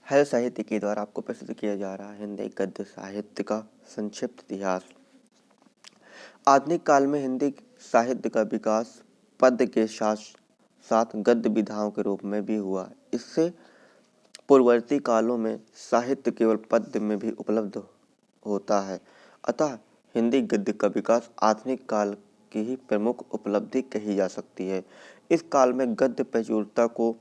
Hello साहित्य के द्वारा आपको प्रस्तुत किया जा रहा है हिंदी गद्य साहित्य का संक्षिप्त इतिहास। आधुनिक काल में हिंदी साहित्य का विकास पद्य के साथ साथ गद्य विधाओं के रूप में भी हुआ। इससे पूर्ववर्ती कालों में साहित्य केवल पद्य में भी उपलब्ध होता है, अतः हिंदी गद्य का विकास आधुनिक काल की ही प्रमुख उपलब्धि कही जा सकती है। इस काल में गद्य प्रचुरता को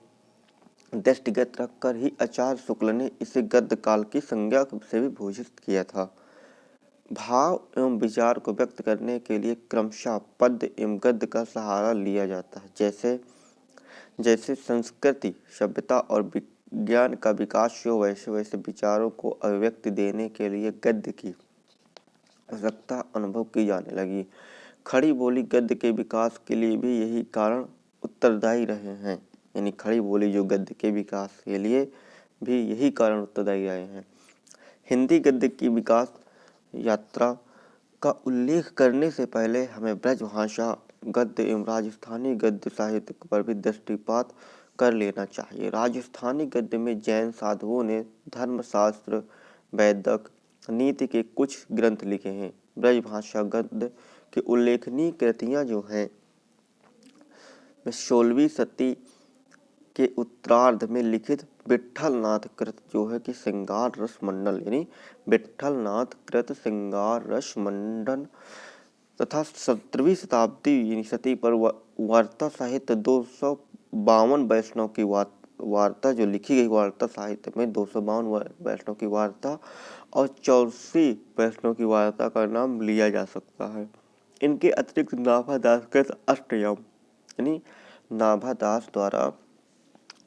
दृष्टिगत रखकर ही आचार्य शुक्ल ने इसे गद्य काल की संज्ञा से भी भूषित किया था। भाव एवं विचार को व्यक्त करने के लिए क्रमशः पद्य एवं गद्य का सहारा लिया जाता है। जैसे जैसे संस्कृति, सभ्यता और विज्ञान का विकास हो, वैसे वैसे विचारों को अभिव्यक्ति देने के लिए गद्य की आवश्यकता अनुभव की जाने लगी। खड़ी बोली गद्य के विकास के लिए भी यही कारण उत्तरदायी रहे हैं। यानी खड़ी बोली जो गद्य के विकास के लिए भी यही कारण उत्तरदायी रहे हैं। हिंदी गद्य की विकास यात्रा का उल्लेख करने से पहले हमें ब्रज भाषा गद्य एवं राजस्थानी गद्य साहित्य पर भी दृष्टिपात कर लेना चाहिए। राजस्थानी गद्य में जैन साधुओं ने धर्मशास्त्र, वैदक, नीति के कुछ ग्रंथ लिखे हैं। ब्रज भाषा गद्य की उल्लेखनीय कृतियां जो हैं 16वीं सदी के उत्तरार्ध में लिखित विट्ठल नाथ कृत जो है कि श्रृंगार रस मंडल, यानी विट्ठल नाथ कृत श्रृंगार रस मंडन तथा 17वीं शताब्दी यानी सदी पर वार्ता साहित्य 252 वैष्णव की वार्ता जो लिखी गई वार्ता साहित्य में 252 वैष्णव की वार्ता और 84 वैष्णव की वार्ता का नाम लिया जा सकता है। इनके अतिरिक्त नाभादास कृत अष्टयाम यानी नाभादास द्वारा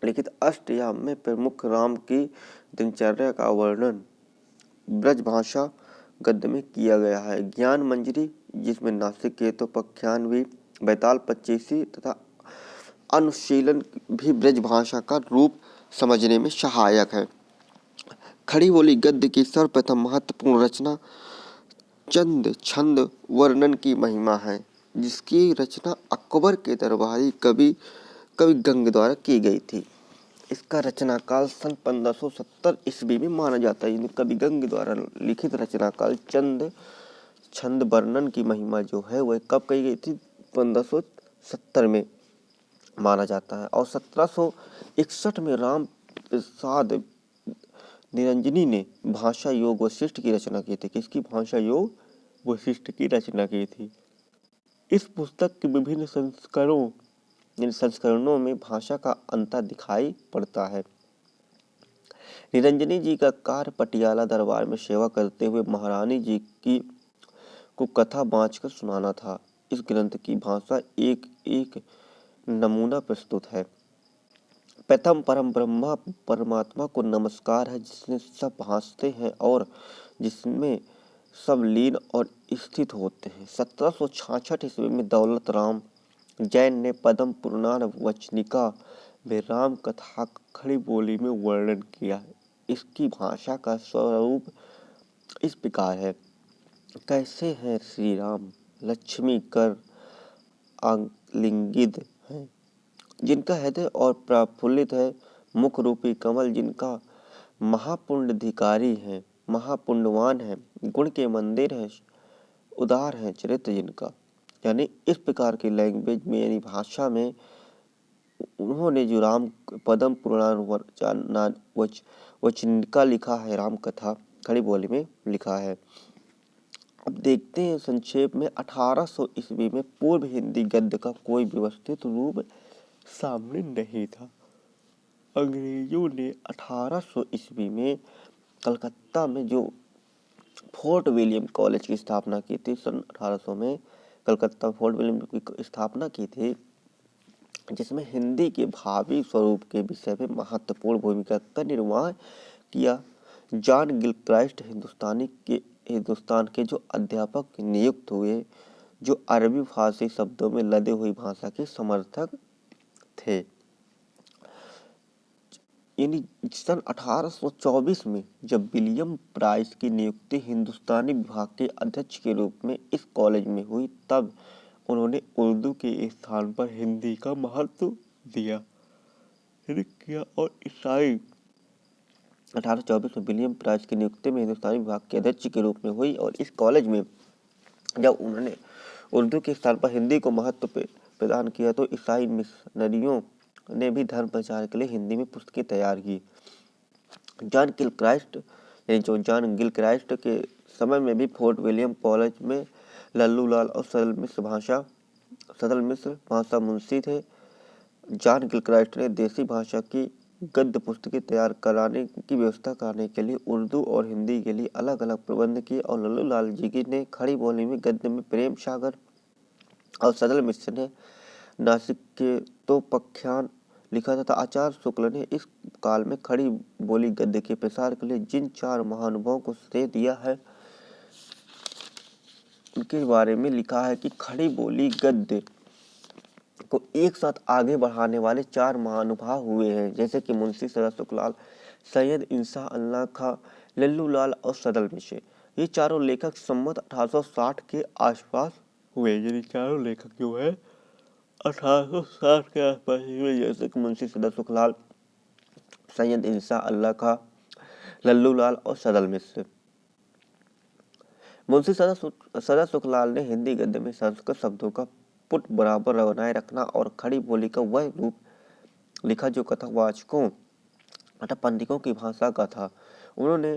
लिखित अष्टयाम में प्रमुख राम की दिनचर्या का वर्णन ब्रज भाषा गद्य में किया गया है। ज्ञान मंजरी जिसमें नासिक केतुपख्यानवी, बैताल पच्चीसी तथा अनुशीलन भी ब्रज भाषा का रूप समझने में सहायक है। खड़ी बोली गद्य की सर्वप्रथम महत्वपूर्ण रचना चंद छंद वर्णन की महिमा है, जिसकी रचना अकबर के दरबारी कवि गंग द्वारा की गई थी। इसका रचना काल सन 1570 ईस्वी में माना जाता है। कवि गंग द्वारा लिखित रचना काल चंद छंद वर्णन की महिमा जो है वह कब कही गई थी? 1570 में माना जाता है। और 1761 में राम प्रसाद निरंजनी ने भाषा योग वशिष्ठ की रचना की थी। किसकी? भाषा योग वशिष्ठ की रचना की थी। इस पुस्तक के विभिन्न संस्करणों में भाषा का अंतर दिखाई पड़ता है। निरंजनी जी का कार्य पटियाला दरबार में सेवा करते हुए महारानी जी की को कथा बाँचकर सुनाना था। इस ग्रंथ की भाषा एक एक नमूना प्रस्तुत है। प्रथम परम ब्रह्मा परमात्मा को नमस्कार है, जिसमें सब भासते हैं और जिसमें सब लीन और स्थित होते हैं। 1766 ईस्वी में दौलत राम जैन ने पद्म पुराण वचनिका में राम कथा खड़ी बोली में वर्णन किया है। इसकी भाषा का स्वरूप इस प्रकार है। कैसे हैं श्री राम, लक्ष्मी कर आलिंगित है, जिनका हृदय और प्रफुल्लित है, मुख रूपी कमल जिनका महापुण्यधिकारी है, महापुण्यवान है, गुण के मंदिर है, उदार है चरित्र जिनका। यानी इस प्रकार की लैंग्वेज में यानी भाषा में उन्होंने जो राम पद्म पुराण वचनिका लिखा है, राम कथा खड़ी बोली में लिखा है। अब देखते हैं संक्षेप में 1800 ईस्वी में पूर्व हिंदी गद्य का कोई व्यवस्थित रूप सामने नहीं था। अंग्रेजों ने 1800 ईस्वी में कलकत्ता में जो फोर्ट विलियम कॉलेज की स्थापना की थी, सन 1800 में कलकत्ता फोर्ट विलियम की स्थापना की थी, जिसमें हिंदी के भावी स्वरूप के विषय में महत्वपूर्ण भूमिका का निर्वाह किया। जॉन गिलक्राइस्ट हिंदुस्तान के जो अध्यापक नियुक्त हुए, जो अरबी फारसी शब्दों में लदे हुई भाषा के समर्थक थे। यानी सन 1824 में जब विलियम प्राइस की नियुक्ति हिंदुस्तानी विभाग के अध्यक्ष के रूप में इस कॉलेज में हुई, तब उन्होंने उर्दू के स्थान पर हिंदी का महत्व दिया और ईसाई 1824 में विलियम प्राइस की नियुक्ति में हिंदुस्तानी विभाग के अध्यक्ष के रूप में हुई और इस कॉलेज में जब उन्होंने उर्दू के स्थान पर हिंदी को महत्व प्रदान किया तो ईसाई मिशनरियों ने भी धर्म प्रचार के लिए हिंदी में पुस्तकें तैयार की। जॉन गिलक्राइस्ट के समय में भी फोर्ट विलियम कॉलेज में लल्लूलाल और सदल मिश्र भाषा मुंशी थे। जॉन गिलक्राइस्ट ने देसी भाषा की गद्य पुस्तकें तैयार कराने की व्यवस्था करने के लिए उर्दू और हिंदी के लिए अलग अलग प्रबंध किए और लल्लूलाल जी ने खड़ी बोली में गद्य में प्रेम सागर और सदल मिश्र ने नासिक के तोपख्यान लिखा था। आचार्य शुक्ल ने इस काल में खड़ी बोली गद्य के प्रसार के लिए जिन 4 महानुभावों को श्रेय दिया है उनके बारे में लिखा है कि खड़ी बोली गद्य को एक साथ आगे बढ़ाने वाले 4 महानुभाव हुए हैं, जैसे कि मुंशी सदा शुक्लाल, सैयद इंसा अल्लाह खां, लल्लूलाल और सदल मिश्र। ये चारों लेखक संवत 1860 के आसपास हुए। ये चारों लेखक जो है 1860 के आसपास हुए, जैसे कि मुंशी सदा शुक्लाल, सैयद इंसा अल्लाह खां, लल्लूलाल और सदल मिश्र। मुंशी सदा शुक्लाल ने हिंदी गद्य में संस्कृत शब्दों का पुट बराबर बनाए रखना और खड़ी बोली का वह रूप लिखा जो कथावाचकों अथवा पंडितों की भाषा का था। उन्होंने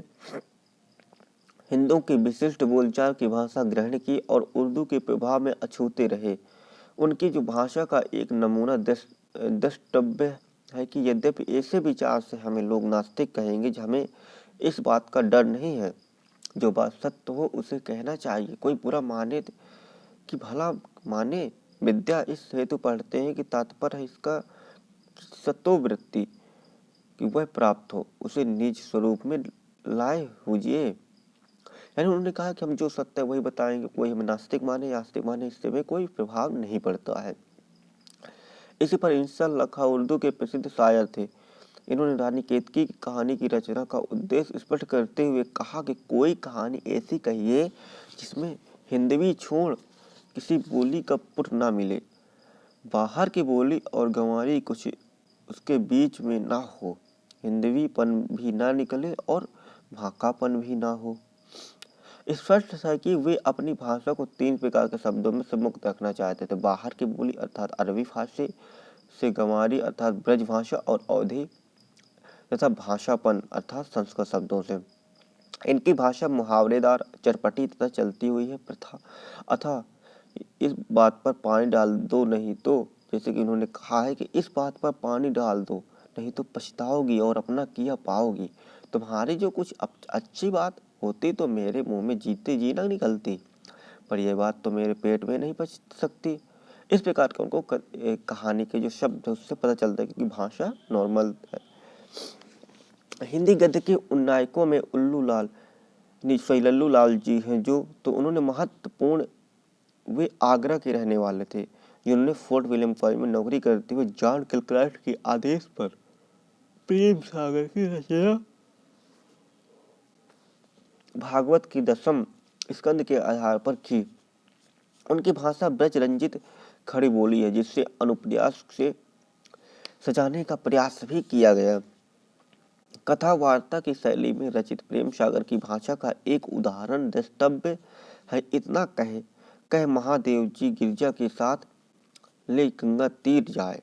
हिंदुओं की विशिष्ट बोलचाल की भाषा ग्रहण की और उर्दू के प्रभाव में अछूते रहे। उनकी जो भाषा का एक नमूना द्रष्टव्य है कि यद्यपि ऐसे विचार से हमें लोग नास्तिक कहेंगे, हमें इस बात का डर नहीं है, जो बात सत्य हो उसे कहना चाहिए। कोई बुरा माने कि भला माने, विद्या इस हेतु पढ़ते हैं कि तात्पर्य है इसका सत्ववृत्ति कि वह प्राप्त हो, उसे निज स्वरूप में लाए हुजिए। यानी उन्होंने कहा कि हम जो सत्य है वही बताएंगे, कोई हमें नास्तिक माने या आस्तिक माने, इससे में कोई प्रभाव नहीं पड़ता है। इसी पर इंसा लखा उर्दू के प्रसिद्ध शायर थे। इन्होंने रानी केतकी की कहानी की रचना का उद्देश्य स्पष्ट करते हुए कहा कि कोई कहानी ऐसी कहिए जिसमें हिंदवी छोड़ किसी बोली का पुट ना मिले, बाहर की बोली और गंवारी कुछ उसके बीच में ना हो, हिंदवीपन भी ना निकले और भाकापन भी ना हो। स्पष्ट है कि वे अपनी भाषा को 3 प्रकार के शब्दों में मुक्त रखना चाहते थे। बाहर की बोली अर्थात अरबी फारसी से, गंवारी अर्थात ब्रज भाषा और अवधी तथा भाषापन अर्थात संस्कृत शब्दों से। इनकी भाषा मुहावरेदार, चरपटी तथा चलती हुई है प्रथा अथा इस बात पर पानी डाल दो नहीं तो, जैसे कि उन्होंने कहा है कि इस बात पर पानी डाल दो नहीं तो पछताओगी और अपना किया पाओगी। तुम्हारी जो कुछ अच्छी बात होती तो मेरे मुंह में जीते जी ना निकलती, पर यह बात तो मेरे पेट में नहीं पच सकती। इस प्रकार के उनको कहानी के जो शब्द है उससे पता चलता है कि भाषा नॉर्मल है। हिंदी गद्य के उन्नायकों में लल्लूलाल जी हैं, जो तो उन्होंने महत्वपूर्ण, वे आगरा के रहने वाले थे, जिन्होंने फोर्ट विलियम कॉलेज में नौकरी करते हुए जॉन गिलक्राइस्ट के आदेश पर प्रेम सागर की रचना भागवत की 10वें स्कंद के आधार पर की। उनकी भाषा ब्रज रंजित खड़ी बोली है, जिससे अनुप्रयास से सजाने का प्रयास भी किया गया। कथा वार्ता की शैली में रचित प्रेम सागर की भाषा का एक उदाहरण द्रष्टव्य है। इतना कह महादेव जी गिरजा के साथ ले गंगा तीर जाए।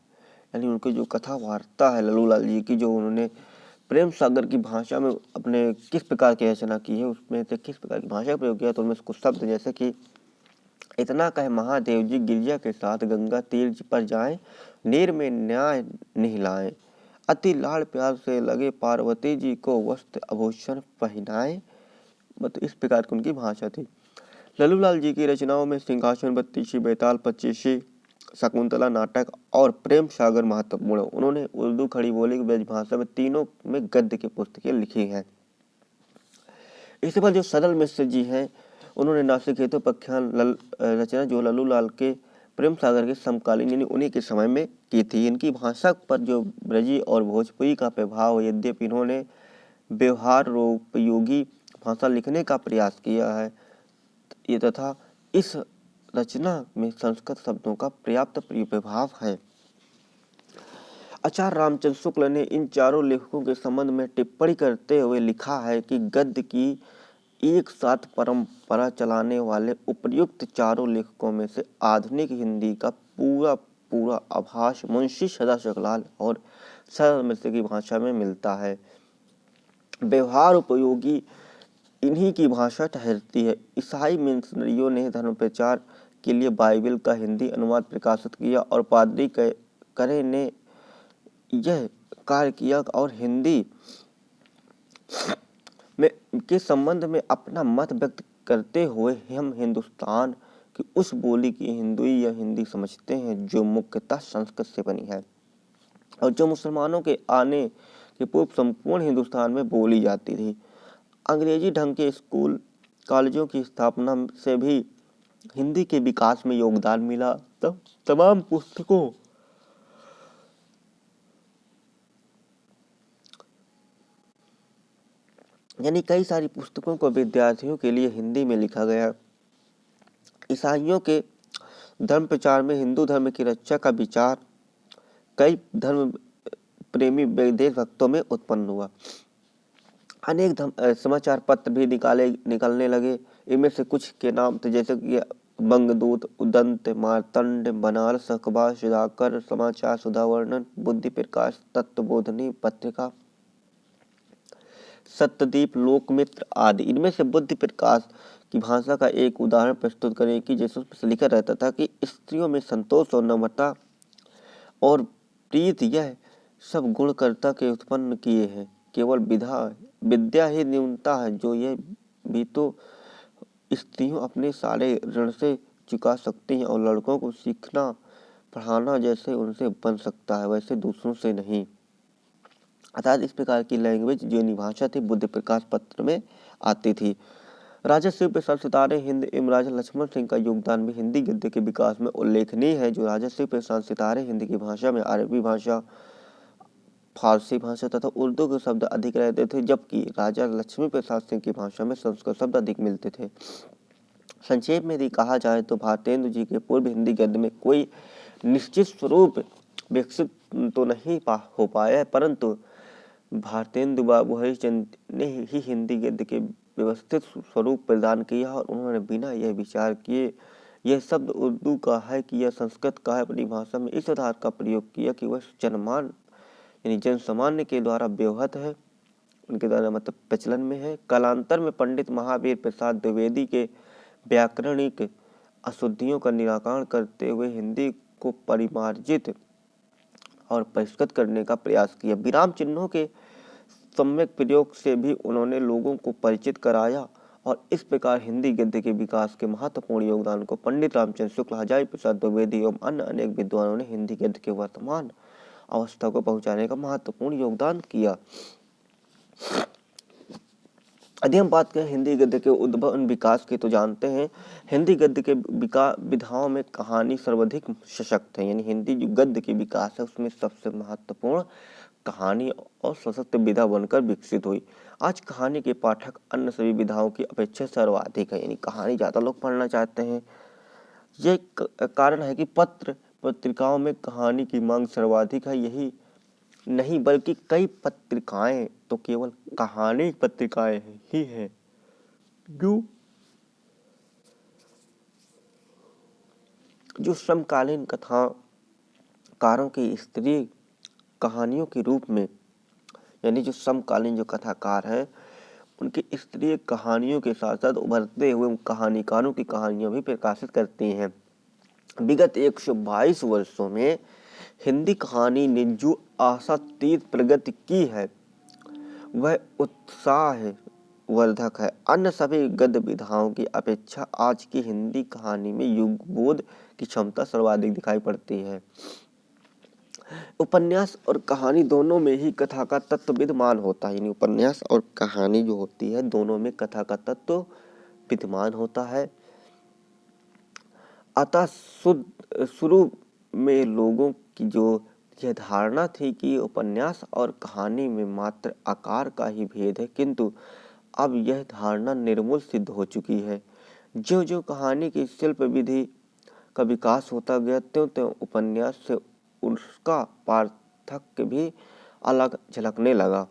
यानी उनकी जो कथा वार्ता है लल्लूलाल जी की, जो उन्होंने प्रेम सागर की भाषा में अपने किस प्रकार की रचना की है, उसमें से किस प्रकार की भाषा का प्रयोग किया, तो उनमें कुछ शब्द जैसे कि इतना कहे महादेव जी गिरजा के साथ गंगा तीर पर जाएं, नीर में न्याय निहिलाएं, अति लाड़ प्यार से लगे पार्वती जी को वस्त्र आभूषण पहनाए। मतलब इस प्रकार की उनकी भाषा थी। लल्लूलाल जी की रचनाओं में सिंहासन बत्तीसी, बेताल पच्चीसी, शकुंतला नाटक और प्रेम सागर महत्वपूर्ण। उन्होंने उर्दू, खड़ी बोली, ब्रज भाषा में तीनों में गद्य की पुस्तकें लिखी हैं। इसके बाद जो सदल मिश्र जी हैं, उन्होंने नासिक हेतुपख्यान रचना जो लल्लूलाल के प्रेम सागर के समकालीन यानी उन्हीं के समय में की थी। इनकी भाषा पर जो ब्रजी और भोजपुरी का प्रभाव, यद्यपि इन्होंने व्यवहार रूपयोगी भाषा लिखने का प्रयास किया है, ये तथा इस रचना में संस्कृत शब्दों का पर्याप्त प्रभाव है। आचार्य रामचंद्र शुक्ल ने इन चारों लेखकों के संबंध में टिप्पणी करते हुए लिखा है कि गद्य की एक साथ परंपरा चलाने वाले उपर्युक्त चारों लेखकों में से आधुनिक हिंदी का पूरा पूरा आभास मुंशी सदाशिवलाल और सरल मिश्र की भाषा में मिलता है। व्यवहार उपयोगी इन्हीं की भाषा ठहरती है। ईसाई मिशनरियों ने धर्म प्रचार के लिए बाइबल का हिंदी अनुवाद प्रकाशित किया और पादरी करे ने यह कार्य किया और हिंदी में के संबंध में अपना मत व्यक्त करते हुए हम हिंदुस्तान की उस बोली की हिंदुई या हिंदी समझते हैं जो मुख्यतः संस्कृत से बनी है और जो मुसलमानों के आने के पूर्व संपूर्ण हिंदुस्तान में बोली जाती थी। अंग्रेजी ढंग के स्कूल कॉलेजों की स्थापना से भी हिंदी के विकास में योगदान मिला। तब तमाम पुस्तकों यानी कई सारी पुस्तकों को विद्यार्थियों के लिए हिंदी में लिखा गया। ईसाइयों के धर्म प्रचार में हिंदू धर्म की रक्षा का विचार कई धर्म प्रेमी देशभक्तों में उत्पन्न हुआ। अनेक समाचार पत्र भी निकलने लगे। इनमें से कुछ के नाम थे जैसे कि बंगदूत, उदंत, मार्तंड, बनारस अखबार, सुधाकर समाचार, सुधावर्णन, बुद्धि प्रकाश, तत्वबोधिनी पत्रिका, सत्यदीप, लोकमित्र आदि। इनमें से बुद्धि प्रकाश की भाषा का एक उदाहरण प्रस्तुत करें कि जैसे लिखा रहता था कि स्त्रियों में संतोष और नम्रता और प्रीति यह सब गुणकर्ता के उत्पन्न किए हैं। केवल विद्या ही न्यूनता है जो यह भी तो स्त्रियों अपने सारे ऋण से चुका सकती हैं और लड़कों को सीखना पढ़ाना जैसे उनसे बन सकता है वैसे दूसरों से नहीं। अर्थात इस प्रकार की लैंग्वेज जो भाषा थी बुद्धि प्रकाश पत्र में आती थी। राजा शिव प्रसाद सितारे हिंद एवं राजा लक्ष्मण सिंह का योगदान भी हिंदी गद्य के विकास में उल्लेखनीय है। जो राजा शिव प्रसाद सितारे हिंदी की भाषा में अरबी भाषा, फारसी भाषा तथा उर्दू के शब्द अधिक रहते थे, जबकि राजा लक्ष्मी प्रसाद सिंह की भाषा में संस्कृत शब्द अधिक मिलते थे। संक्षेप में यदि कहा जाए तो भारतेंदु जी के पूर्व हिंदी गद्य में कोई निश्चित स्वरूप विकसित तो नहीं हो पाया है, परंतु भारतेंदु बाबू हरिश्चंद्र ने ही हिंदी गद्य के व्यवस्थित स्वरूप प्रदान किया और उन्होंने बिना यह विचार किए यह शब्द उर्दू का है कि यह संस्कृत का है अपनी भाषा में इस आधार का प्रयोग किया कि वह जनमान यानी जन सामान्य के द्वारा व्यवहत है, उनके द्वारा मतलब प्रचलन में है। कालांतर में पंडित महावीर प्रसाद द्विवेदी के व्याकरणिक अशुद्धियों का निराकरण करते हुए हिंदी को परिमार्जित और परिष्कृत करने का प्रयास किया। विराम चिन्हों के सम्यक प्रयोग से भी उन्होंने लोगों को परिचित कराया और इस प्रकार हिंदी गद्य के विकास के महत्वपूर्ण योगदान को पंडित रामचंद्र शुक्ल, हजारी प्रसाद द्विवेदी एवं अन्य अनेक विद्वानों ने हिंदी गद्य के वर्तमान अवस्था को पहुंचाने का महत्वपूर्ण योगदान किया। यदि हम बात करें हिंदी गद्य के उद्भव विकास की तो जानते हैं हिंदी गद्य के विधाओं में कहानी सर्वाधिक सशक्त है। यानी हिंदी जो गद्य की विकास है उसमें सबसे महत्वपूर्ण कहानी और सशक्त विधा बनकर विकसित हुई। आज कहानी के पाठक अन्य सभी विधाओं की अपेक्षा सर्वाधिक है, यानी कहानी ज्यादा लोग पढ़ना चाहते हैं। ये कारण है कि पत्र पत्रिकाओं में कहानी की मांग सर्वाधिक है। यही नहीं बल्कि कई पत्रिकाएं तो केवल कहानी पत्रिकाएं ही हैं। जो समकालीन कथाकारों की स्त्री कहानियों के रूप में यानी जो समकालीन जो कथाकार हैं उनकी स्त्री कहानियों के साथ साथ उभरते हुए कहानीकारों की कहानियां भी प्रकाशित करती हैं। विगत 122 वर्षों में हिंदी कहानी ने जो आशातीत प्रगति की है वह उत्साह वर्धक है। अन्य सभी गद्य विधाओं की अपेक्षा आज की हिंदी कहानी में युगबोध की क्षमता सर्वाधिक दिखाई पड़ती है। उपन्यास और कहानी दोनों में ही कथा का तत्व विद्यमान होता है। यानी उपन्यास और कहानी जो होती है दोनों में कथा का तत्व विद्यमान होता है। अतः शुरू में लोगों की जो यह धारणा थी कि उपन्यास और कहानी में मात्र आकार का ही भेद है, किंतु अब यह धारणा निर्मूल सिद्ध हो चुकी है। जो जो कहानी की शिल्प विधि का विकास होता गया त्यों त्यों उपन्यास से उसका पार्थक्य भी अलग झलकने लगा।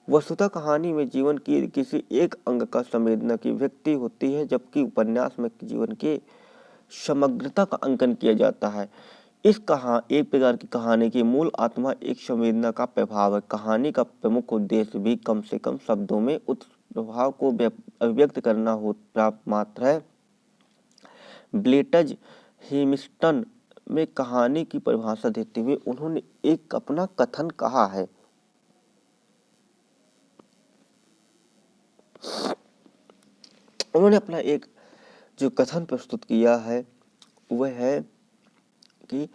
वस्तुतः कहानी में जीवन की किसी एक अंग का संवेदना की व्यक्ति होती है, जबकि उपन्यास में जीवन के समग्रता का अंकन किया जाता है। एक प्रकार की कहानी की मूल आत्मा एक संवेदना का प्रभाव है। कहानी का प्रमुख उद्देश्य भी कम से कम शब्दों में उस प्रभाव को अभिव्यक्त करना होता मात्र है। ब्लेटज हेमिस्टन में कहानी की परिभाषा देते हुए उन्होंने एक अपना कथन कहा है। उन्होंने अपना एक जो कथन प्रस्तुत किया है वह है कि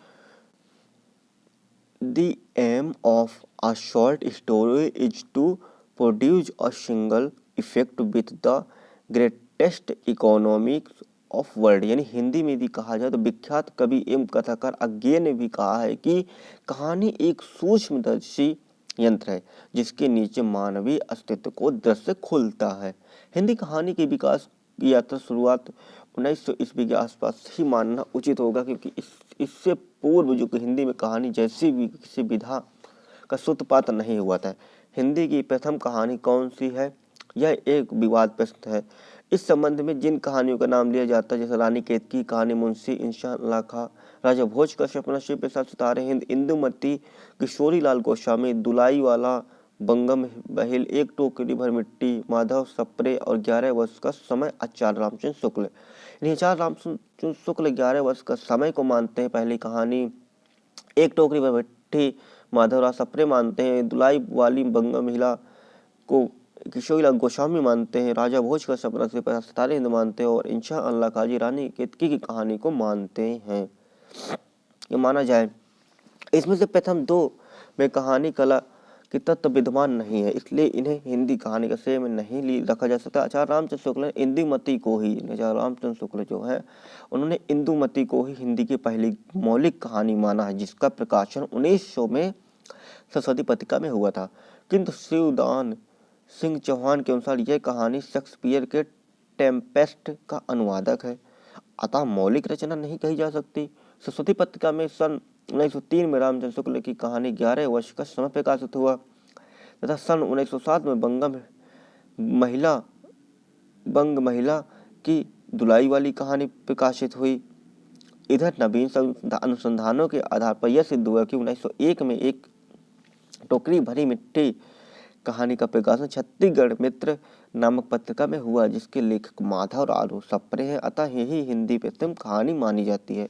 The aim of a short story is to produce a single effect with the greatest economics of word। यानी हिंदी में यदि कहा जाए तो विख्यात कवि एवं कथाकार अज्ञे ने भी कहा है कि कहानी एक सूक्ष्मदर्शी यंत्र है जिसके नीचे मानवीय अस्तित्व को दृश्य खुलता है। हिंदी कहानी के विकास की यात्रा शुरुआत 1900 ईस्वी के आसपास ही मानना उचित होगा, क्योंकि इससे पूर्व जो हिंदी में कहानी जैसी भी किसी विधा का सूत्रपात नहीं हुआ था। हिंदी की प्रथम कहानी कौन सी है, यह एक विवाद प्रश्न है। इस संबंध में जिन कहानियों का नाम लिया जाता है, जैसे रानी केतकी की कहानी, मुंशी इंशाअल्लाह खां, राजा भोज का सपना, शिव प्रसाद सितारे हिंद, इंदुमती, किशोरी लाल गोस्वामी, दुलाई वाला, बंगम बहिल, एक टोकरी भर मिट्टी, माधव सप्रे और 11 वर्ष का समय आचार्य रामचंद्र शुक्ल। आचार्य रामचंद्र शुक्ल 11 वर्ष का समय को मानते हैं पहली कहानी, एक टोकरी भर मिट्टी माधवराव सप्रे मानते हैं, दुलाई वाली बंगम महिला को किशोरी लाल गोस्वामी मानते हैं, राजा भोज का सपना से सितारे हिंद मानते हैं और इंशाअल्लाह खाजी रानी केतकी की कहानी को मानते हैं। ये माना जाए इसमें से प्रथम दो में कहानी कला की तत्व विद्यमान नहीं है, इसलिए इन्हें हिंदी कहानी का श्रेय में नहीं रखा जा सकता। आचार्य रामचंद्र शुक्ल ने इंदुमती को ही, आचार्य रामचंद्र शुक्ल जो है उन्होंने इंदुमती को ही हिंदी की पहली मौलिक कहानी माना है, जिसका प्रकाशन 1900 में सरस्वती पत्रिका में हुआ था। किंतु शिवदान सिंह चौहान के अनुसार यह कहानी शेक्सपियर के टेम्पेस्ट का अनुवादक है, अतः मौलिक रचना नहीं कही जा सकती। सरस्वती पत्रिका में सन 1903 में रामचंद्र शुक्ल की कहानी 11 वर्ष का समय प्रकाशित हुआ तथा सन 1907 में बंग महिला की दुलाई वाली कहानी प्रकाशित हुई। इधर नवीन अनुसंधानों के आधार पर यह सिद्ध हुआ कि 1901 में एक टोकरी भरी मिट्टी कहानी का प्रकाशन छत्तीसगढ़ मित्र नामक पत्रिका में हुआ, जिसके लेखक माधव राव सप्रे हैं, अतः यही हिंदी प्रथम कहानी मानी जाती है।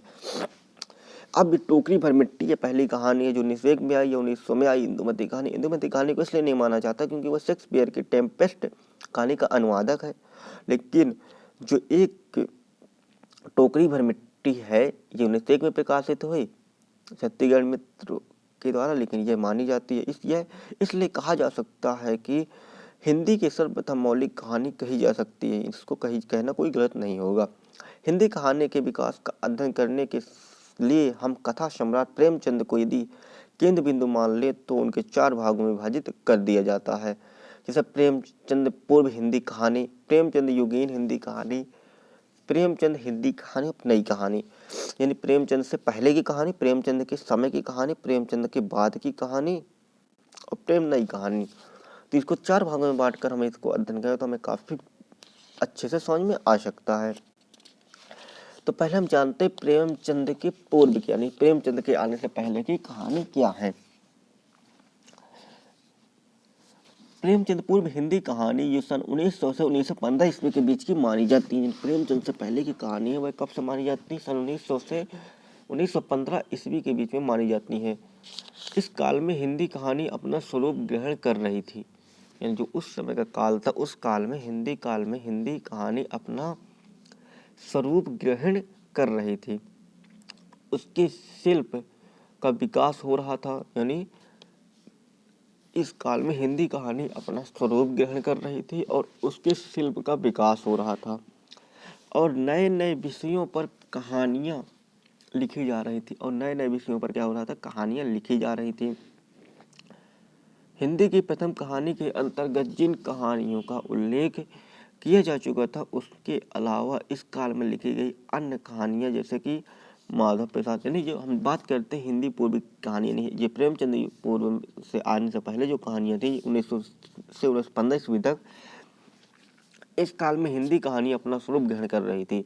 अब टोकरी भर मिट्टी की पहली कहानी है जो 1901 में आई या 1900 में आई। इंदुमती कहानी को इसलिए नहीं माना जाता क्योंकि वह शेक्सपियर की टेम्पेस्ट कहानी का अनुवादक है, लेकिन जो एक टोकरी भर मिट्टी है ये 1901 में प्रकाशित हुई छत्तीसगढ़ मित्र के द्वारा, लेकिन यह मानी जाती है। इसलिए कहा जा सकता है कि हिंदी की सर्वप्रथम मौलिक कहानी कही जा सकती है, इसको कहना कोई गलत नहीं होगा। हिंदी कहानी के विकास का अध्ययन करने के लिए हम कथा सम्राट प्रेमचंद को यदि केंद्र बिंदु मान ले तो उनके 4 भागों में विभाजित कर दिया जाता है, जैसे प्रेमचंद पूर्व हिंदी कहानी, प्रेमचंद युगीन हिंदी कहानी, प्रेमचंद हिंदी कहानी और नई कहानी। यानी प्रेमचंद से पहले की कहानी, प्रेमचंद के समय की कहानी, प्रेमचंद के बाद की कहानी और प्रेम नई कहानी। तो इसको 4 भागों में बांटकर हमें इसको अध्ययन करें तो हमें काफी अच्छे से समझ में आ सकता है। तो पहले हम जानते हैं प्रेमचंद के पूर्व की, यानी प्रेमचंद के आने से पहले की कहानी क्या है। प्रेमचंद पूर्व हिंदी कहानी ये सन 1900 से 1915 ईस्वी के बीच की मानी जाती है। प्रेमचंद से पहले की कहानी है वह कब से मानी जाती है, सन 1900 से 1915 ईस्वी के बीच में मानी जाती है। इस काल में हिंदी कहानी अपना स्वरूप ग्रहण कर रही थी, यानी जो उस समय का काल था उस काल में हिंदी कहानी अपना स्वरूप ग्रहण कर रही थी। उसके शिल्प का विकास हो रहा था, यानी इस काल में हिंदी कहानी अपना स्वरूप ग्रहण कर रही थी और उसके शिल्प का विकास हो रहा था और नए नए विषयों पर कहानियां लिखी जा रही थी कहानियां लिखी जा रही थी। हिंदी की प्रथम कहानी के अंतर्गत जिन कहानियों का उल्लेख किया जा चुका था उसके अलावा इस काल में लिखी गई अन्य कहानियां जैसे कि माधव प्रसाद, यानी जो हम बात करते हैं हिंदी पूर्व कहानी, नहीं ये प्रेमचंद पूर्व से आने से पहले जो कहानियाँ थी 1900 से 1915 ईस्वी तक, इस काल में हिंदी कहानी अपना स्वरूप ग्रहण कर रही थी,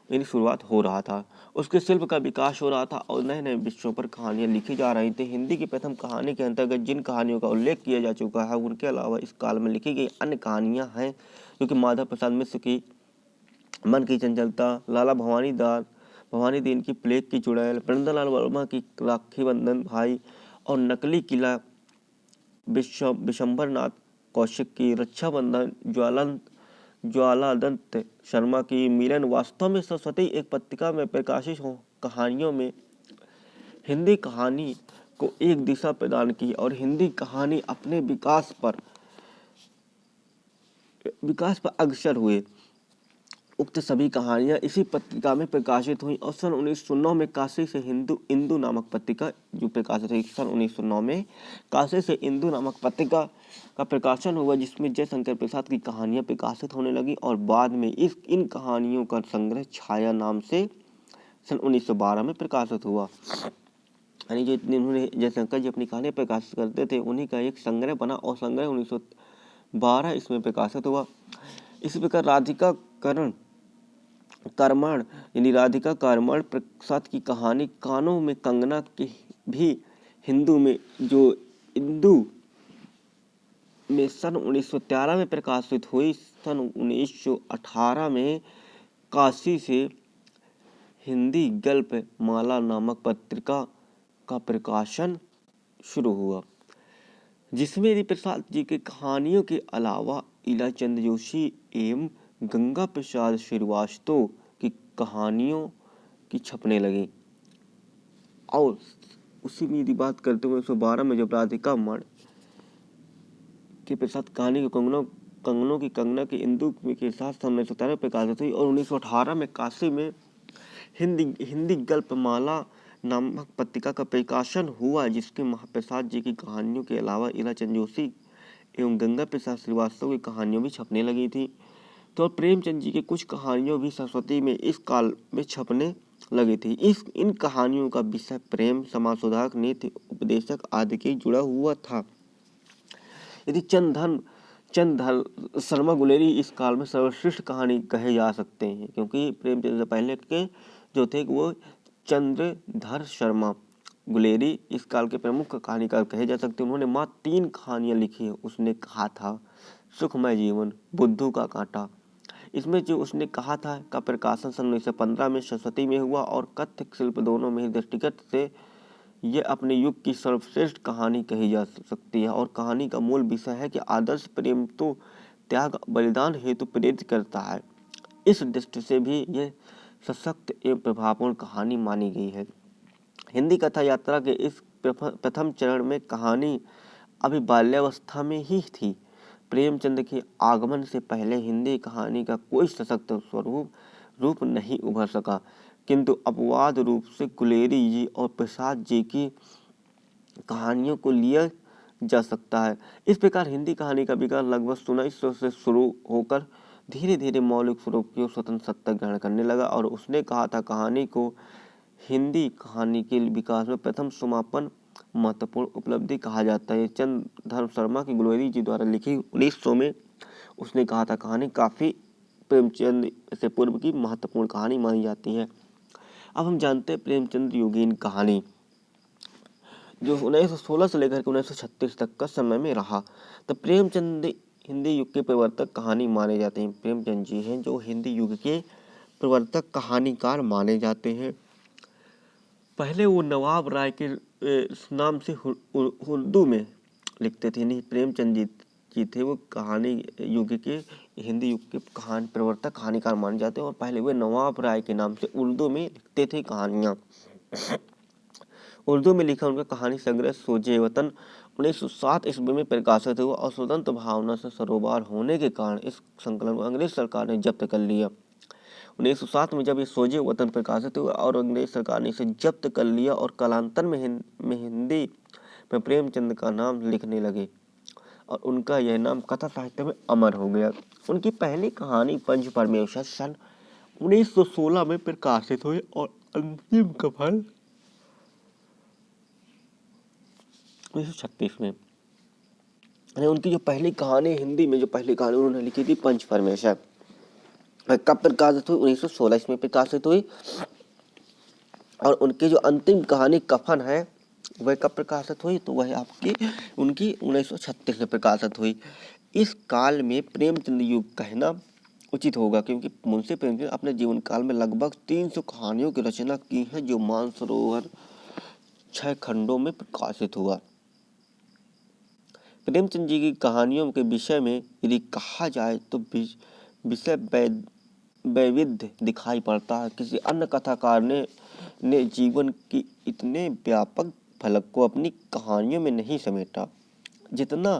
यानी शुरुआत हो रहा था, उसके शिल्प का विकास हो रहा था और नए नए विषयों पर कहानियाँ लिखी जा रही थी। हिंदी की प्रथम कहानी के अंतर्गत जिन कहानियों का उल्लेख किया जा चुका है, उनके अलावा इस काल में लिखी गई अन्य कहानियाँ हैं जो कि माधव प्रसाद मिश्र की मन की चंचलता, लाला भवानी दीन की प्लेग की चुड़ैल, प्रेमचंद वर्मा की राखी बंधन भाई और नकली किला विशंबर नाथ कौशिक की रक्षाबंधन, ज्वालादत्त शर्मा की मिलन, वास्तव में सरस्वती एक पत्रिका में प्रकाशित हो कहानियों में हिंदी कहानी को एक दिशा प्रदान की और हिंदी कहानी अपने विकास पर अग्रसर हुए। उक्त सभी कहानियां इसी पत्रिका में प्रकाशित हुई और सन 1909 में काशी से इंदु नामक पत्रिका जो प्रकाशित हुई। सन 1909 में काशी से इंदु नामक पत्रिका का प्रकाशन हुआ, जिसमें जयशंकर प्रसाद की कहानियां प्रकाशित होने लगी और बाद में इन कहानियों का संग्रह छाया नाम से सन 1912 में प्रकाशित हुआ। यानी जो इन्होंने जयशंकर जी अपनी कहानियां प्रकाशित करते थे, उन्हीं का एक संग्रह बना और संग्रह 1912 इसमें प्रकाशित हुआ। इसी प्रकार राधिका करमण प्रसाद की कहानी कानों में कंगना की भी हिंदू में जो इंदु में सन 1913 में प्रकाशित हुई। सन 1918 में काशी से हिंदी गल्प माला नामक पत्रिका का प्रकाशन शुरू हुआ, जिसमें हरिप्रसाद जी के कहानियों के अलावा इलाचंद जोशी एवं गंगा प्रसाद श्रीवास्तव की कहानियों की छपने लगी। और उसी में यदि बात करते हुए 1912 में जब राधिका मण के प्रसाद कहानी को कंगना की इंदु के साथ 1917 प्रकाशित हुई और 1918 में काशी में हिंदी गल्प माला नामक पत्रिका का प्रकाशन हुआ, जिसके महाप्रसाद जी की कहानियों के अलावा इलाचंद जोशी एवं गंगा प्रसाद श्रीवास्तव की कहानियां भी छपने लगी थी। तो प्रेमचंद जी की कुछ कहानियों भी सरस्वती में इस काल में छपने लगी थी। इन कहानियों का विषय प्रेम, समाज सुधार, नीति उपदेशक आदि के जुड़ा हुआ था। यदि चंद शर्मा गुलेरी इस काल में सर्वश्रेष्ठ कहानी कहे जा सकते हैं, क्योंकि प्रेमचंद से पहले के जो थे वो चंद्रधर शर्मा गुलेरी इस काल के प्रमुख कहानीकार कहे जा सकते हैं। उन्होंने मात्र 3 कहानियां लिखी है। उसने कहा था सुखमय जीवन, बुद्धू का कांटा, इसमें जो उसने कहा था का प्रकाशन सन 1915 में सरस्वती में हुआ और कथ्य शिल्प दोनों में ही दृष्टिगत से ये अपने युग की सर्वश्रेष्ठ कहानी कही जा सकती है। और कहानी का मूल विषय है कि आदर्श प्रेम तो त्याग बलिदान हेतु प्रेरित करता है। इस दृष्टि से भी यह सशक्त एवं प्रभावपूर्ण कहानी मानी गई है। हिंदी कथा यात्रा के इस प्रथम चरण में कहानी अभी बाल्यावस्था में ही थी। प्रेमचंद के आगमन से पहले हिंदी कहानी का कोई सशक्त रूप नहीं उभर सका, किंतु अपवाद रूप से गुलेरी जी और प्रसाद जी की कहानियों को लिया जा सकता है। इस प्रकार हिंदी कहानी का विकास लगभग 1900 से शुरू होकर धीरे धीरे मौलिक स्वरूप की स्वतंत्र सत्ता ग्रहण करने लगा और उसने कहा था कहानी को हिंदी कहानी के विकास में प्रथम समापन महत्वपूर्ण उपलब्धि कहा जाता है। चंद्रधर शर्मा की गुलेरी जी द्वारा लिखी 1900 में उसने कहा था कहानी काफी प्रेमचंद से पूर्व की महत्वपूर्ण कहानी मानी जाती है। अब हम जानते हैं प्रेमचंद योगीन कहानी जो 1916 से लेकर के 1936 तक का समय में रहा। तो प्रेमचंद हिंदी युग के प्रवर्तक कहानी माने जाते हैं। प्रेमचंद जी हैं जो हिंदी युग के प्रवर्तक कहानीकार माने जाते हैं। पहले वो नवाब राय के नाम से उर्दू में लिखते थे। नहीं, प्रेमचंद जी थे वो कहानी युग के हिंदी युग के प्रवर्तक कहानीकार माने जाते हैं और पहले वे नवाब राय के नाम से उर्दू में लिखते थे कहानियाँ। उर्दू में लिखा उनका कहानी संग्रह सोजे वतन 1907 ईस्वी में प्रकाशित हुआ और स्वतंत्र भावना से सरोबार होने के कारण इस संकलन को अंग्रेज सरकार ने जब्त कर लिया। 1907 में जब ये सोजे वतन प्रकाशित हुआ और अंग्रेज सरकार ने इसे जब्त कर लिया और कालांतर में हिंदी में प्रेमचंद का नाम लिखने लगे और उनका यह नाम कथा साहित्य में अमर हो गया। उनकी पहली कहानी पंच परमेश्वर सन 1916 में प्रकाशित हुई और अंतिम कफन 1936 में। उनकी जो पहली कहानी हिंदी में जो पहली कहानी उन्होंने लिखी थी पंच परमेश्वर, कब प्रकाशित हुई? 1916 में प्रकाशित हुई। और उनकी जो अंतिम कहानी कफन है वह कब प्रकाशित हुई? तो वह आपकी उनकी 1936 में प्रकाशित हुई। इस काल में प्रेमचंद युग कहना उचित होगा, क्योंकि मुंशी प्रेमचंद अपने जीवन काल में लगभग 300 कहानियों की रचना की है, जो मानसरोवर 6 खंडों में प्रकाशित हुआ। प्रेमचंद जी की कहानियों के विषय में यदि कहा जाए तो विषय वैविध्य दिखाई पड़ता है। किसी अन्य कथाकार ने जीवन की इतने व्यापक फलक को अपनी कहानियों में नहीं समेटा जितना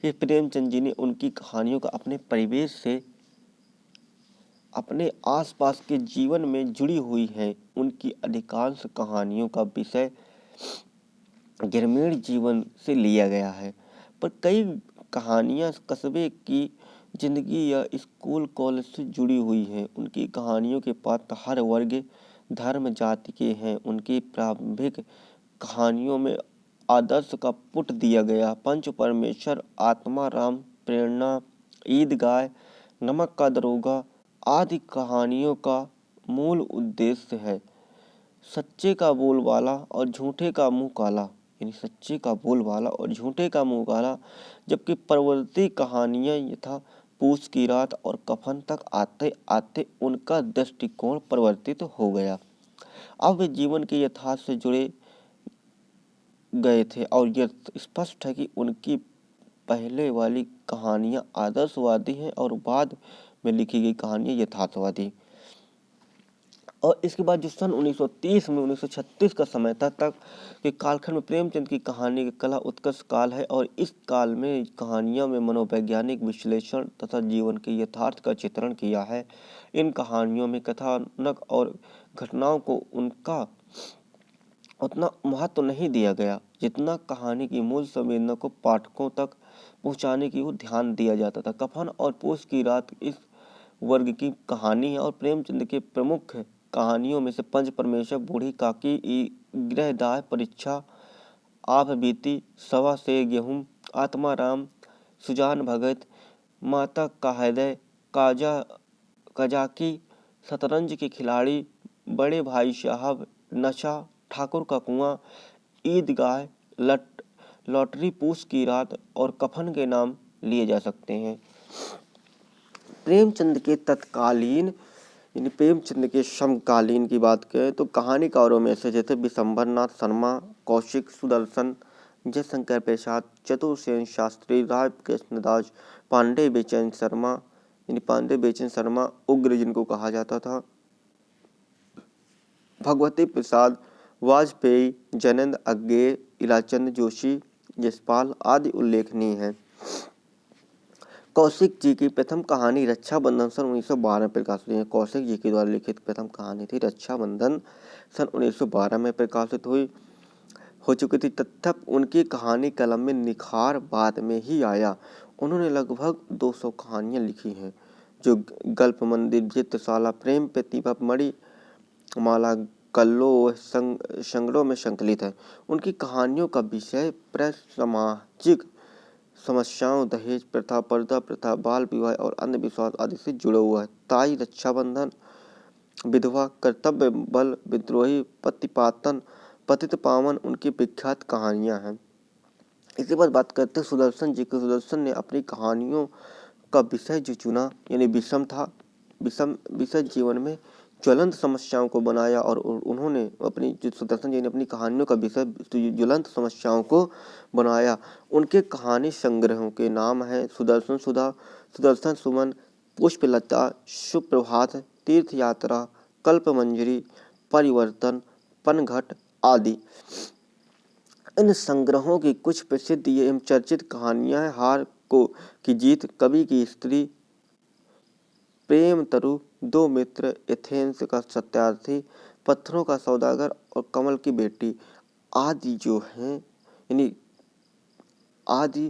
कि प्रेमचंद जी ने। उनकी कहानियों का अपने परिवेश से, अपने आसपास के जीवन में जुड़ी हुई है। उनकी अधिकांश कहानियों का विषय ग्रामीण जीवन से लिया गया है, पर कई कहानियां कस्बे की जिंदगी या स्कूल कॉलेज से जुड़ी हुई हैं। उनकी कहानियों के पात्र हर वर्ग, धर्म, जाति के हैं। उनकी प्रारंभिक कहानियों में आदर्श का पुट दिया गया। पंच परमेश्वर, आत्मा राम, प्रेरणा, ईदगाह, नमक का दरोगा आदि कहानियों का मूल उद्देश्य है सच्चे का बोलबाला और झूठे का मुंह काला, यानी सच्चे का बोलबाला और झूठे का मुंह काला। जबकि परवर्ती कहानियां यथा पूस की रात और कफन तक आते आते उनका दृष्टिकोण परिवर्तित हो गया। अब वे जीवन के यथार्थ से जुड़े गए थे और यह स्पष्ट है कि उनकी पहले वाली कहानियां आदर्शवादी हैं और बाद में लिखी गई कहानियां यथार्थवादी। और इसके बाद जो सन 1930 में 1936 का समय था तक के कालखंड में प्रेमचंद की कहानी की कला उत्कर्ष काल है। और इस काल में कहानियों में मनोवैज्ञानिक विश्लेषण तथा जीवन के यथार्थ का चित्रण किया है। इन कहानियों में कथानक और घटनाओं को उनका उतना महत्व नहीं दिया गया जितना कहानी की मूल संवेदना को पाठकों तक पहुंचाने की ओर ध्यान दिया जाता था। कफन और पूस की रात इस वर्ग की कहानी है और प्रेमचंद के प्रमुख कहानियों में से पंच परमेश्वर, बूढ़ी काकी, गृहदाह परीक्षा, आप बीती, सवा से गेहूं, आत्मा राम, सुजान भगत, माता का हृदय, काजाकी, शतरंज के खिलाड़ी, बड़े भाई साहब, नशा, ठाकुर का कुआं, ईदगाह, लॉटरी, पूस की रात और कफन के नाम लिए जा सकते हैं। प्रेमचंद के तत्कालीन यानी प्रेमचंद के समकालीन की बात करें तो कहानीकारों में से जैसे विशंबर नाथ शर्मा, कौशिक, सुदर्शन, जयशंकर प्रसाद, चतुर्सेन शास्त्री, राय कृष्णदास, पांडे बेचैन शर्मा उग्र जिनको कहा जाता था, भगवती प्रसाद, वाजपेयी, जैनेन्द्र अज्ञे, इलाचंद जोशी, यशपाल आदि उल्लेखनीय हैं। कौशिक जी की प्रथम कहानी रक्षाबंधन सन 1912 में प्रकाशित हुई है। कौशिक जी के द्वारा लिखित प्रथम कहानी थी रक्षाबंधन, सन 1912 में प्रकाशित हो चुकी थी। तथा उनकी कहानी कलम में निखार बाद में ही आया। उन्होंने लगभग 200 कहानियां लिखी हैं, जो गल्प मंदिर, चित्रशाला, प्रेम प्रतिभा, मणि माला, कल्लो संग्रह में संकलित है। उनकी कहानियों का विषय सामाजिक समस्याओं, दहेज प्रथा, पर्दा प्रथा, बाल विवाह और अंधविश्वास आदि से जुड़ा हुआ है। ताई, रक्षाबंधन, विधवा, कर्तव्य बल, विद्रोही, पतिपातन, पतित पावन उनकी विख्यात कहानियां हैं। इसके बाद बात करते हैं सुदर्शन जी की। सुदर्शन ने अपनी कहानियों का विषय जो चुना यानी विषम था। विषम विषय जीवन में ज्वलंत समस्याओं को बनाया और उन्होंने सुदर्शन जी ने अपनी कहानियों का विषय ज्वलंत समस्याओं को बनाया। उनके कहानी संग्रहों के नाम हैं सुदर्शन सुधा, सुदर्शन सुमन, पुष्पलता, सुप्रभात, तीर्थ यात्रा, कल्प मंजरी, परिवर्तन, पनघट आदि। इन संग्रहों की कुछ प्रसिद्ध एवं चर्चित कहानियां हैं। हार की जीत, कवि की स्त्री, प्रेम तरु, दो मित्र, एथेंस का सत्यार्थी, पत्थरों का सौदागर और कमल की बेटी आदि जो हैं यानी आदि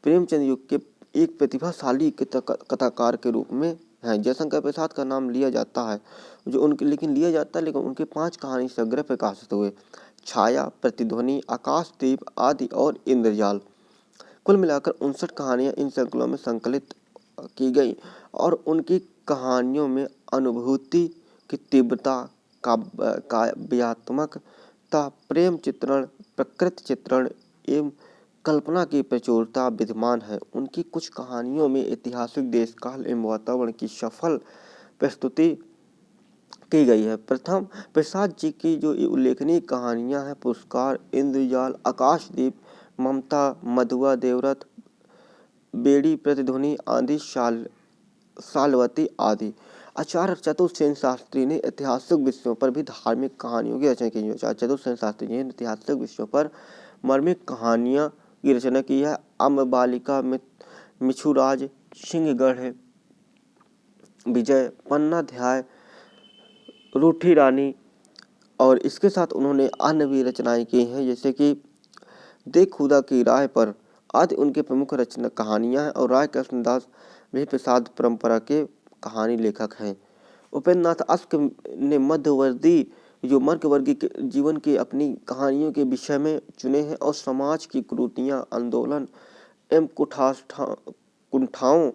प्रेमचंद युग के एक प्रतिभाशाली कथाकार के रूप में हैं। जयशंकर प्रसाद का नाम लिया जाता है, जो उनके लेकिन लिया जाता है लेकिन उनके 5 कहानी संग्रह प्रकाशित हुए, छाया, प्रतिध्वनि, आकाशदीप आदि और इंद्रजाल। कुल मिलाकर 59 कहानियाँ इन संकलों में संकलित की गई और उनकी कहानियों में अनुभूति की तीव्रता, काव्यात्मकता, प्रेम चित्रण, प्रकृति चित्रण एवं कल्पना की प्रचुरता विद्यमान है। उनकी कुछ कहानियों में ऐतिहासिक, देशकाल एवं वातावरण की सफल प्रस्तुति की गई है। प्रथम प्रसाद जी की जो उल्लेखनीय कहानियां हैं, पुरस्कार, इंद्रजाल, आकाशदीप, ममता, मधुआ, देवरथ, बेड़ी, प्रतिध्वनि आदि, सालवती आदि। आचार्य चतुर्सेन शास्त्री ने ऐतिहासिक विषयों पर भी धार्मिक कहानियों की रचना की है। आचार्य चतुर्सेन शास्त्री जी ने ऐतिहासिक विषयों पर मार्मिक कहानियां की रचना की है। अम्बबालिका, मिछुराज, सिंहगढ़ विजय, पन्नाध्याय, रूठी रानी और इसके साथ उन्होंने अन्य भी रचनाएं की हैं, जैसे कि दे खुदा की राह पर आदि उनके प्रमुख रचना कहानियां हैं। और राय कृष्णदास भी प्रसाद परंपरा के कहानी लेखक हैं। उपेंद्र नाथ अश्क ने मध्यवर्ती जो मध्य वर्गीय के जीवन के अपनी कहानियों के विषय में चुने हैं और समाज की कुरीतियां, आंदोलन एवं कुंठाओं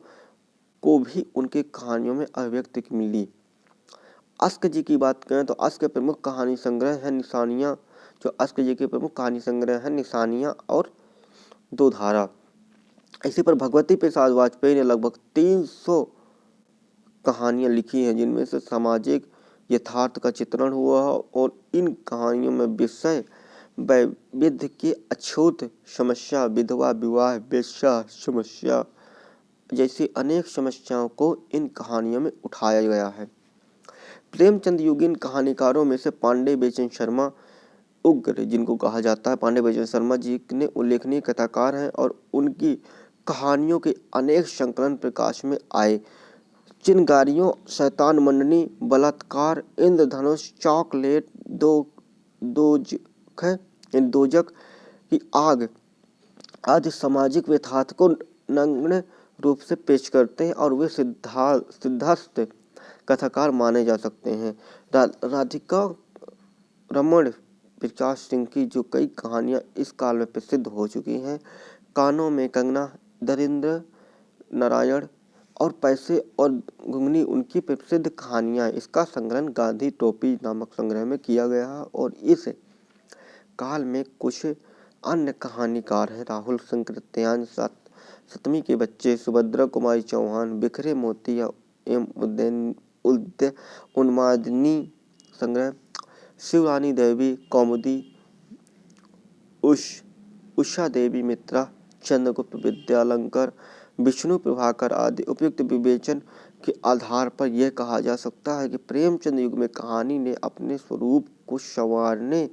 को भी उनके कहानियों में अभिव्यक्त मिली। अश्क जी की बात करें तो अश्क के प्रमुख कहानी संग्रह है निशानियाँ। जो अश्क जी के प्रमुख कहानी संग्रह है निशानियाँ और दो धारा। इसी पर भगवती प्रसाद वाजपेयी ने लगभग 300 कहानियाँ लिखी हैं, जिनमें से सामाजिक यथार्थ का चित्रण हुआ है और इन कहानियों में विषय वैविध्य की अछूत समस्या, विधवा विवाह, वेश्या समस्या जैसी अनेक समस्याओं को इन कहानियों में उठाया गया है। प्रेमचंद युगीन कहानीकारों में से पांडे बेचन शर्मा उग्र जिनको कहा जाता है, पांडे बेचन शर्मा जी ने उल्लेखनीय कथाकार हैं और उनकी कहानियों के अनेक संकलन प्रकाश में आए। चिनगारियों, शैतान मंडनी, बलात्कार, इंद्रधनुष, चॉकलेट, दोजक की आग आदि सामाजिक यथार्थ को नग्न रूप से पेश करते हैं और वे सिद्धास्थ कथाकार माने जा सकते हैं। राधिका रमण विकास सिंह की जो कई कहानियाँ इस काल में प्रसिद्ध हो चुकी हैं, कानों में कंगना, दरिंद्र नारायण और पैसे और घुंघनी उनकी प्रसिद्ध कहानियाँ। इसका संग्रहण गांधी टोपी नामक संग्रह में किया गया है और इस काल में कुछ अन्य कहानीकार हैं, राहुल संकृत्यान, सतमी के बच्चे, सुभद्रा कुमारी चौहान, बिखरे मोती एवं उन्मादिनी संग्रह, शिवरानी देवी, कौमुदी, उषा देवी मित्रा, चंद्रगुप्त विद्यालंकर, विष्णु प्रभाकर आदि। उपयुक्त विवेचन के आधार पर यह कहा जा सकता है कि प्रेमचंद युग में कहानी ने अपने स्वरूप को संवारने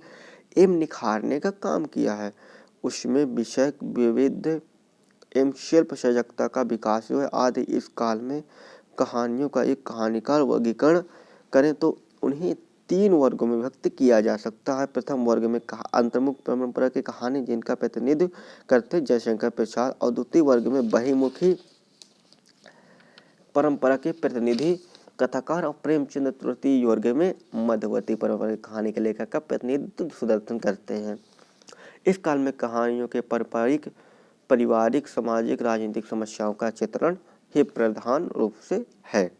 एवं निखारने का काम किया है। उसमें विषय वैविध्य एवं शिल्प सजगता का विकास हुआ आदि। इस काल में कहानियों का एक कहानीकार वर्गीकरण करें तो उन्हें 3 वर्गों में विभक्त किया जा सकता है। प्रथम वर्ग में अंतर्मुख परंपरा की कहानी जिनका प्रतिनिधित्व करते जयशंकर प्रसाद, और द्वितीय वर्ग में बहिर्मुखी परंपरा के प्रतिनिधि कथाकार और प्रेमचंद, तृतीय वर्ग में मध्यवर्ती परंपरा की कहानी के लेखक का प्रतिनिधित्व सुदर्शन करते हैं। इस काल में कहानियों के पारिवारिक, सामाजिक, राजनीतिक समस्याओं का चित्रण ही प्रधान रूप से है।